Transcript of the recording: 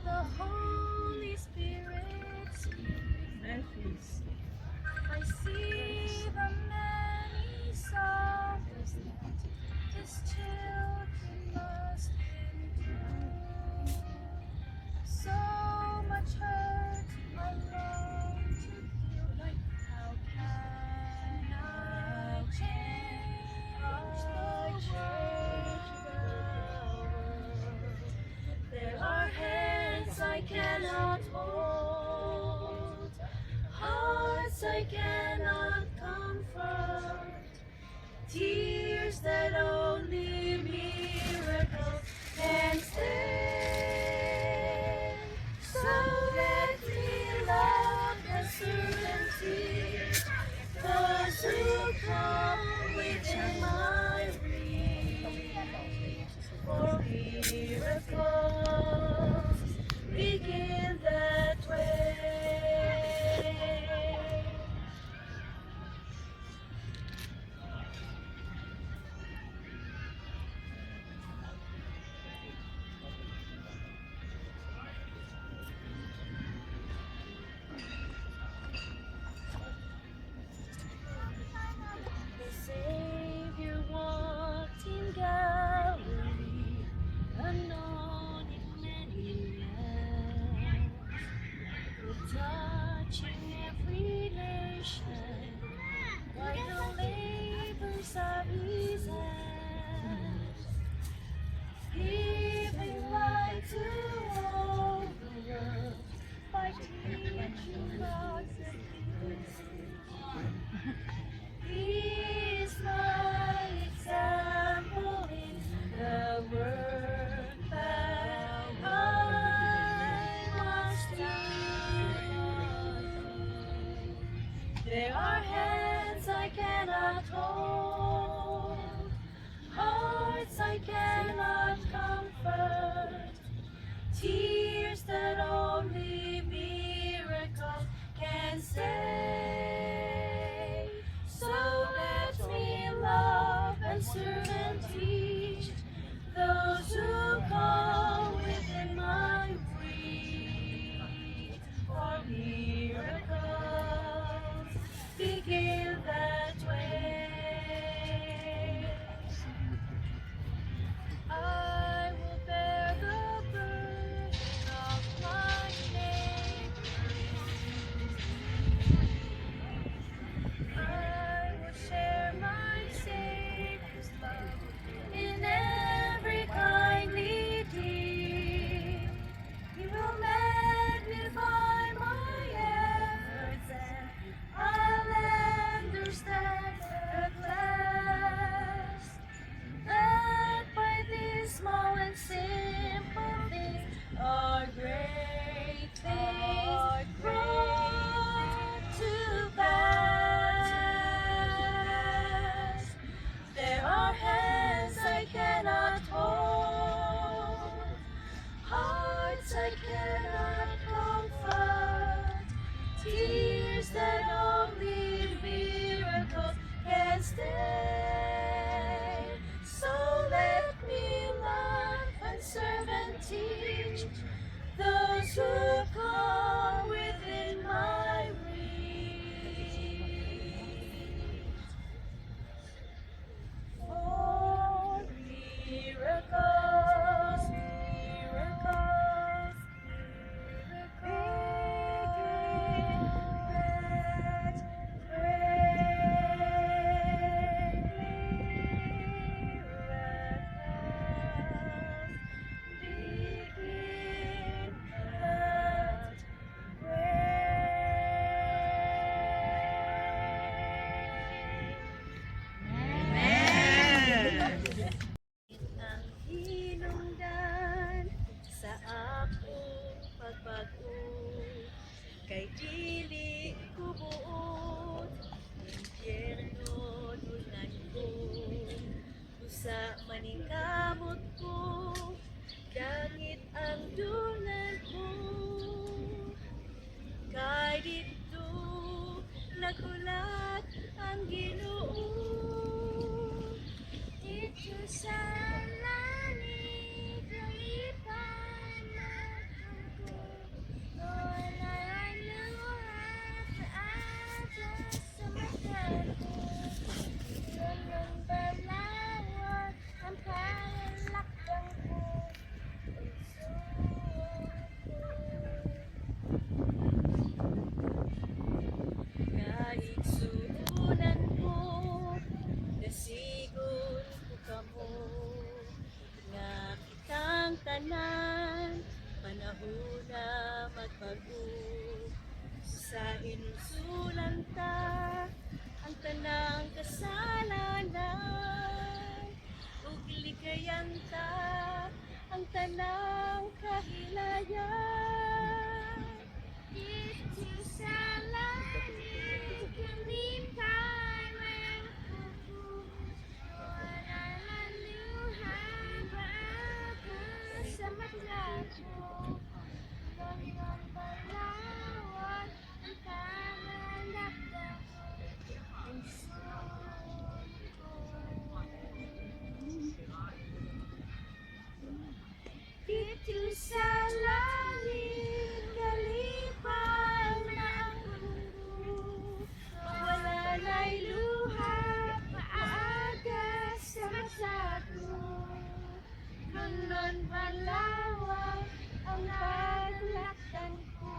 the Holy Spirit speaks. I see the many sorrows that His children must endure. So much hurt I long to heal. How can I change the world? There are hands I cannot hold, hearts I cannot comfort, tears that only miracles can stand. So let me love and certainty those who come within my reach. For miracles begin that way. The Savior walked in Galilee, unknown in many lands, but touching every nation, by the labors of His hands, giving light to all the world by teaching God's peace. He is my example in the work that I must do. There are hands I cannot hold, hearts I cannot comfort, tears that only miracles can save. So let me love and serve and teach those who come within my reach. For miracles begin that way. I will bear the burden of my neighbors. Kinsulanta ang tanang kasalanan, ug ligayanta ang tanang kahilayan. Dito sa langit kalipay mangkuko, wala man luha maakas sa mata ko. London balawat ang pangalakda ang sulod ko. Dito sa langit kalipay na ang mundo, wala na'y luha maagas sa mata ko. London balawat ang paglakdan ko.